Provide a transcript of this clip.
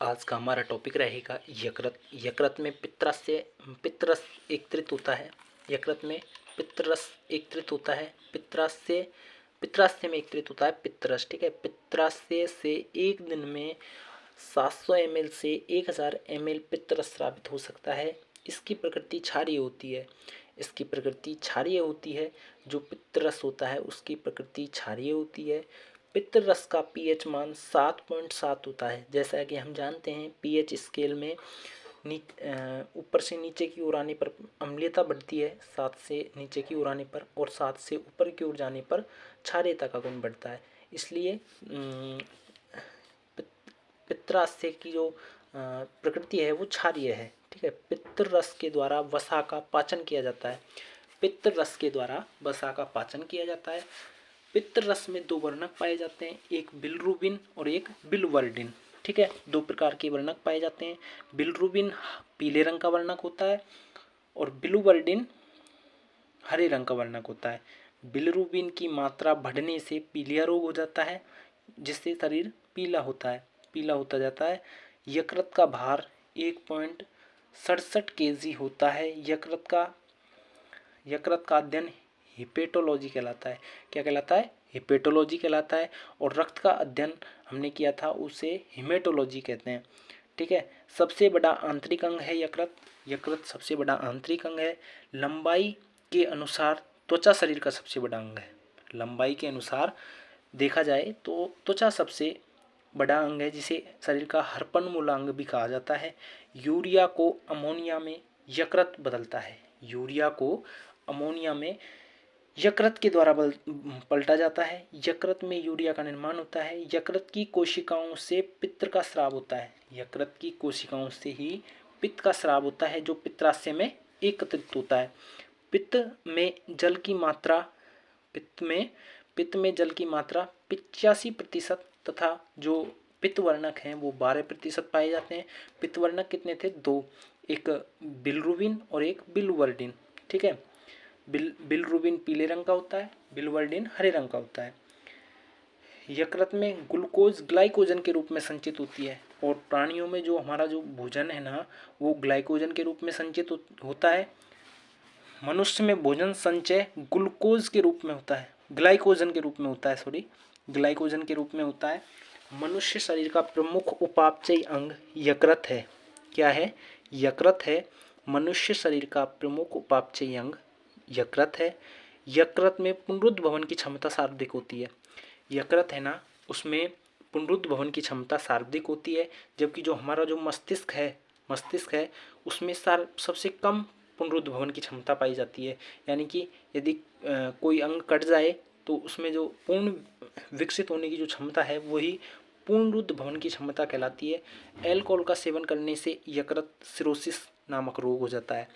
आज का हमारा टॉपिक रहेगा यकृत। यकृत में पित्तरस एकत्रित होता है। यकृत में पित्तरस एकत्रित होता है। पित्राशय में एकत्रित होता है पित्तरस। ठीक है, पित्राशय से एक दिन में 700 ml से 1000 ml पित्तरस स्रावित हो सकता है। इसकी प्रकृति क्षारीय होती है। जो पित्तरस होता है उसकी प्रकृति क्षारीय होती है। पित्तरस का पीएच मान 7.7 होता है। जैसा कि हम जानते हैं पीएच स्केल में ऊपर से नीचे की ओर आने पर अम्लीयता बढ़ती है 7 से नीचे की ओर आने पर, और 7 से ऊपर की ओर जाने पर क्षारीयता का गुण बढ़ता है। इसलिए पित्ताशय की जो प्रकृति है वो क्षारीय है। ठीक है, पित्तरस के द्वारा वसा का पाचन किया जाता है। पित्तरस में दो वर्णक पाए जाते हैं, एक बिलिरुबिन और एक बिलिवर्डिन। ठीक है, दो प्रकार के वर्णक पाए जाते हैं। बिलिरुबिन पीले रंग का वर्णक होता है और बिलिवर्डिन हरे रंग का वर्णक होता है। बिलिरुबिन की मात्रा बढ़ने से पीलिया रोग हो जाता है, जिससे शरीर पीला होता जाता है। यकृत का भार 1.67 kg होता है। यकृत का अध्ययन हिपेटोलॉजी कहलाता है। क्या कहलाता है? हिपेटोलॉजी कहलाता है। और रक्त का अध्ययन हमने किया था उसे हिमेटोलॉजी कहते हैं। ठीक है, सबसे बड़ा आंतरिक अंग है यकृत सबसे बड़ा आंतरिक अंग है। लंबाई के अनुसार त्वचा शरीर का सबसे बड़ा अंग है। लंबाई के अनुसार देखा जाए तो त्वचा सबसे बड़ा अंग है, जिसे शरीर का हरपन मूलांग भी कहा जाता है। यूरिया को अमोनिया में यकृत बदलता है। यूरिया को अमोनिया में यकृत के द्वारा पलटा जाता है। यकृत में यूरिया का निर्माण होता है। यकृत की कोशिकाओं से पित्त का स्राव होता है। यकृत की कोशिकाओं से ही पित्त का स्राव होता है, जो पित्ताशय में एकत्रित होता है। पित्त में जल की मात्रा 85% तथा जो पित्तवर्णक हैं वो 12% पाए जाते हैं। पित्तवर्णक कितने थे? 2, एक बिलिरुबिन और एक बिलिवर्डिन। ठीक है, बिलिरुबिन पीले रंग का होता है, बिलिवर्डिन हरे रंग का होता है। यकृत में ग्लूकोज ग्लाइकोजन के रूप में संचित होती है, और प्राणियों में जो हमारा जो भोजन है ना वो ग्लाइकोजन के रूप में संचित होता है। मनुष्य में भोजन संचय ग्लूकोज के रूप में होता है, ग्लाइकोजन के रूप में होता है। मनुष्य शरीर का प्रमुख उपापचयी अंग यकृत है। क्या है? यकृत है। मनुष्य शरीर का प्रमुख उपापचयी अंग यकृत है। यकृत में पुनरुद्भवन की क्षमता सर्वाधिक होती है। यकृत है ना, उसमें पुनरुद्भवन की क्षमता सर्वाधिक होती है, जबकि जो हमारा जो मस्तिष्क है उसमें सबसे कम पुनरुद्भवन की क्षमता पाई जाती है। यानी कि यदि कोई अंग कट जाए तो उसमें जो पूर्ण विकसित होने की जो क्षमता है वही पुनरुद्भवन की क्षमता कहलाती है। अल्कोहल का सेवन करने से यकृत सिरोसिस नामक रोग हो जाता है।